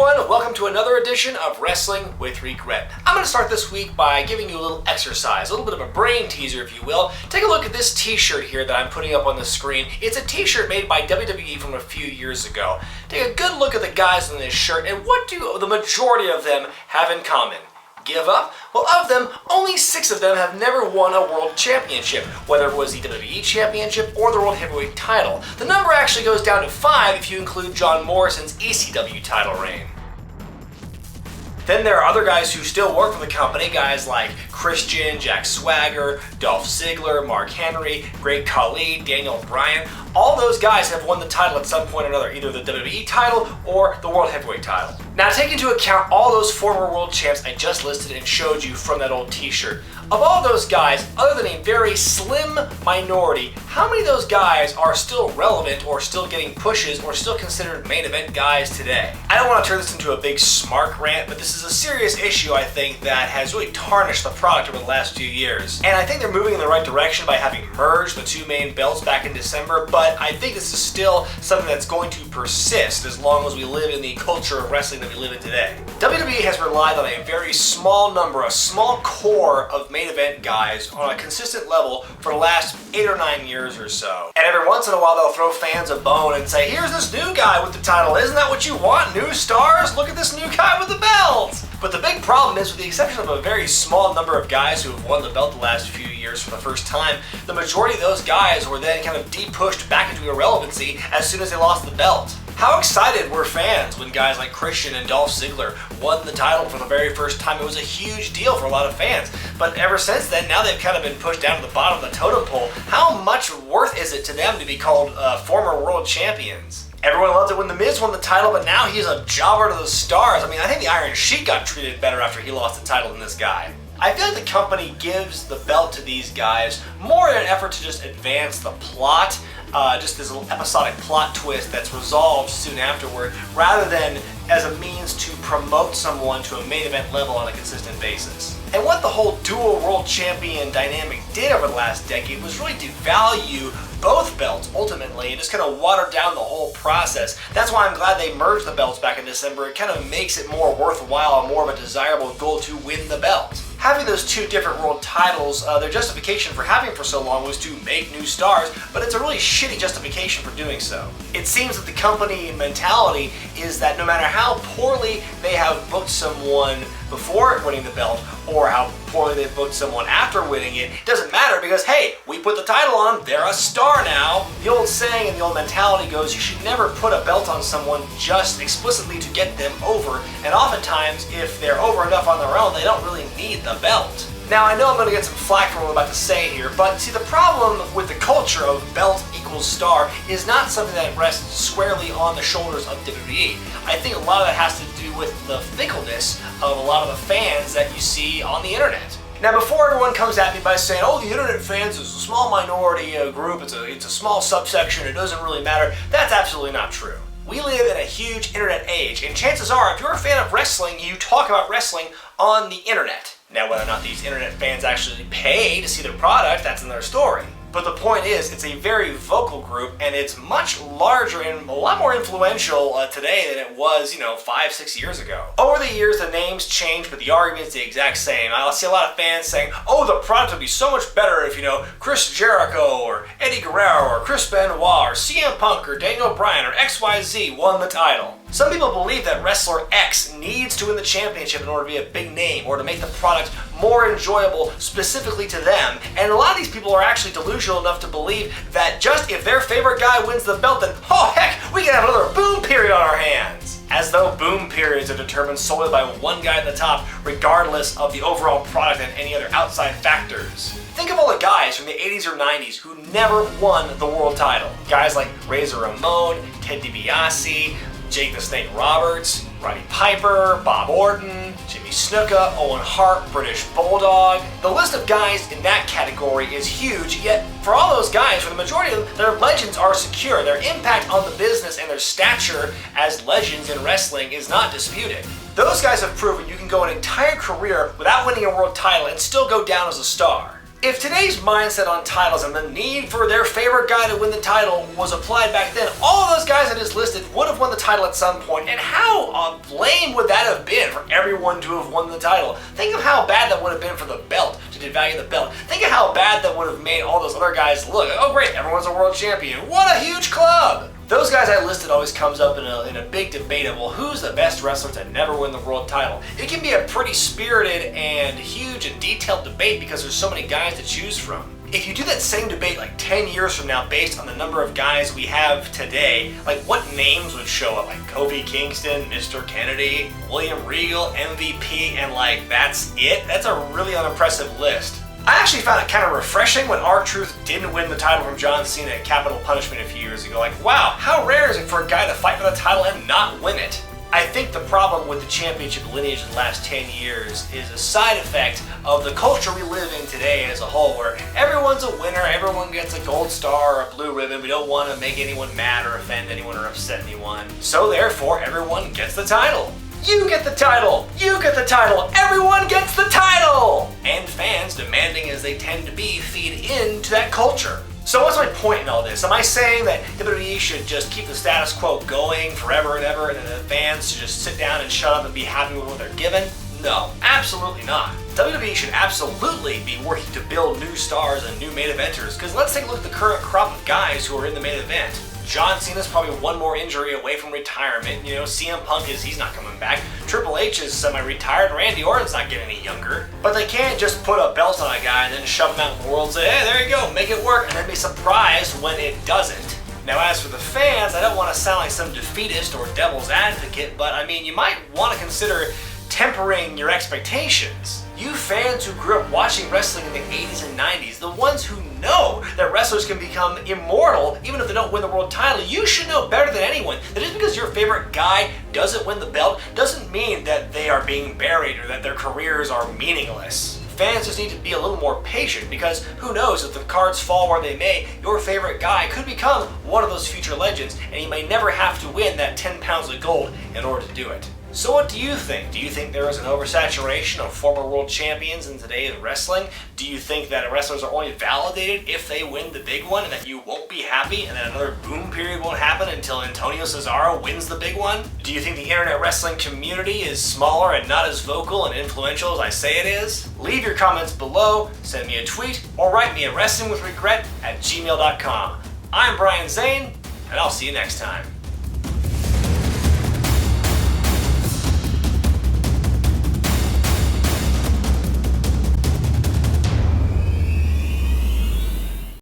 everyone, welcome to another edition of Wrestling with Regret. I'm going to start this week by giving you a little exercise, a little bit of a brain teaser if you will. Take a look at this t-shirt here that I'm putting up on the screen. It's a t-shirt made by WWE from a few years ago. Take a good look at the guys in this shirt and what do the majority of them have in common? Give up? Well, of them, only 6 of them have never won a world championship, whether it was the WWE championship or the world heavyweight title. The number actually goes down to 5 if you include John Morrison's ECW title reign. Then there are other guys who still work for the company, guys like Christian, Jack Swagger, Dolph Ziggler, Mark Henry, Great Khali, Daniel Bryan. All those guys have won the title at some point or another, either the WWE title or the World Heavyweight title. Now take into account all those former world champs I just listed and showed you from that old t-shirt. Of all those guys, other than a very slim minority, how many of those guys are still relevant or still getting pushes or still considered main event guys today? I don't want to turn this into a big smart rant, but this is a serious issue I think that has really tarnished the product over the last few years. And I think they're moving in the right direction by having merged the 2 main belts back in December, but I think this is still something that's going to persist as long as we live in the culture of wrestling that we live in today. WWE has relied on a very small number, a small core of main event guys on a consistent level for the last 8 or 9 years or so. And every once in a while they'll throw fans a bone and say, here's this new guy with the title, isn't that what you want? New stars? Look at this new guy with the belt! But the big problem is, with the exception of a very small number of guys who have won the belt the last few years for the first time, the majority of those guys were then kind of de-pushed back into irrelevancy as soon as they lost the belt. How excited were fans when guys like Christian and Dolph Ziggler won the title for the very first time? It was a huge deal for a lot of fans. But ever since then, now they've kind of been pushed down to the bottom of the totem pole. How much worth is it to them to be called former world champions? Everyone loved it when The Miz won the title, but now he's a jobber to the stars. I mean, I think the Iron Sheik got treated better after he lost the title than this guy. I feel like the company gives the belt to these guys more in an effort to just advance the plot, just this little episodic plot twist that's resolved soon afterward, rather than as a means to promote someone to a main event level on a consistent basis. And what the whole dual world champion dynamic did over the last decade was really devalue both belts ultimately and just kind of watered down the whole process. That's why I'm glad they merged the belts back in December. It kind of makes it more worthwhile and more of a desirable goal to win the belt. Having those 2 different world titles, their justification for having them for so long was to make new stars, but it's a really shitty justification for doing so. It seems that the company mentality is that no matter how poorly they have booked someone before winning the belt, or how poorly they've booked someone after winning it, it doesn't matter because, hey, we put the title on, they're a star now. The old saying and the old mentality goes, you should never put a belt on someone just explicitly to get them over, and oftentimes, if they're over enough on their own, they don't really need the belt. Now, I know I'm going to get some flack for what I'm about to say here, but see, the problem with the culture of belt equals star is not something that rests squarely on the shoulders of WWE. I think a lot of that has to do with the fickleness of a lot of the fans that you see on the internet. Now, before everyone comes at me by saying, oh, the internet fans is a small minority group, it's a small subsection, it doesn't really matter, that's absolutely not true. We live in a huge internet age, and chances are, if you're a fan of wrestling, you talk about wrestling on the internet. Now, whether or not these internet fans actually pay to see their product, that's another story. But the point is, it's a very vocal group, and it's much larger and a lot more influential today than it was, 5, 6 years ago. Over the years, the names changed, but the argument's the exact same. I'll see a lot of fans saying, oh, the product would be so much better if, Chris Jericho, or Eddie Guerrero, or Chris Benoit, or CM Punk, or Daniel Bryan, or XYZ won the title. Some people believe that wrestler X needs to win the championship in order to be a big name or to make the product more enjoyable specifically to them. And a lot of these people are actually delusional enough to believe that just if their favorite guy wins the belt, then, oh heck, we can have another boom period on our hands. As though boom periods are determined solely by one guy at the top, regardless of the overall product and any other outside factors. Think of all the guys from the 80s or 90s who never won the world title. Guys like Razor Ramon, Ted DiBiase, Jake the Snake Roberts, Roddy Piper, Bob Orton, Jimmy Snuka, Owen Hart, British Bulldog. The list of guys in that category is huge, yet for all those guys, for the majority of them, their legends are secure. Their impact on the business and their stature as legends in wrestling is not disputed. Those guys have proven you can go an entire career without winning a world title and still go down as a star. If today's mindset on titles and the need for their favorite guy to win the title was applied back then, all of those guys I just listed would have won the title at some point. And how lame would that have been for everyone to have won the title? Think of how bad that would have been for the belt, to devalue the belt. Think of how bad that would have made all those other guys look. Oh great, everyone's a world champion. What a huge club! Those guys I listed always comes up in a big debate of, well, who's the best wrestler to never win the world title? It can be a pretty spirited and huge and detailed debate because there's so many guys to choose from. If you do that same debate like 10 years from now based on the number of guys we have today, like what names would show up? Like Kofi Kingston, Mr. Kennedy, William Regal, MVP, and like that's it? That's a really unimpressive list. I actually found it kind of refreshing when R-Truth didn't win the title from John Cena at Capital Punishment a few years ago. Like, wow, how rare is it for a guy to fight for the title and not win it? I think the problem with the championship lineage in the last 10 years is a side effect of the culture we live in today as a whole, where everyone's a winner, everyone gets a gold star or a blue ribbon, we don't want to make anyone mad or offend anyone or upset anyone, so therefore everyone gets the title. You get the title! You get the title! Everyone gets the title! And fans, demanding as they tend to be, feed into that culture. So what's my point in all this? Am I saying that WWE should just keep the status quo going forever and ever, and then the fans should just sit down and shut up and be happy with what they're given? No, absolutely not. WWE should absolutely be working to build new stars and new main eventers, because let's take a look at the current crop of guys who are in the main event. John Cena's probably one more injury away from retirement. You know, CM Punk he's not coming back. Triple H is semi-retired. Randy Orton's not getting any younger. But they can't just put a belt on a guy and then shove him out in the world and say, hey, there you go, make it work, and then be surprised when it doesn't. Now, as for the fans, I don't want to sound like some defeatist or devil's advocate, but I mean, you might want to consider tempering your expectations. You fans who grew up watching wrestling in the 80s and 90s, the ones who know that wrestlers can become immortal even if they don't win the world title, you should know better than anyone that just because your favorite guy doesn't win the belt doesn't mean that they are being buried or that their careers are meaningless. Fans just need to be a little more patient because who knows, if the cards fall where they may, your favorite guy could become one of those future legends and he may never have to win that 10 pounds of gold in order to do it. So what do you think? Do you think there is an oversaturation of former world champions in today's wrestling? Do you think that wrestlers are only validated if they win the big one and that you won't be happy and that another boom period won't happen until Antonio Cesaro wins the big one? Do you think the internet wrestling community is smaller and not as vocal and influential as I say it is? Leave your comments below, send me a tweet, or write me at wrestlingwithregret@gmail.com. I'm Brian Zane, and I'll see you next time.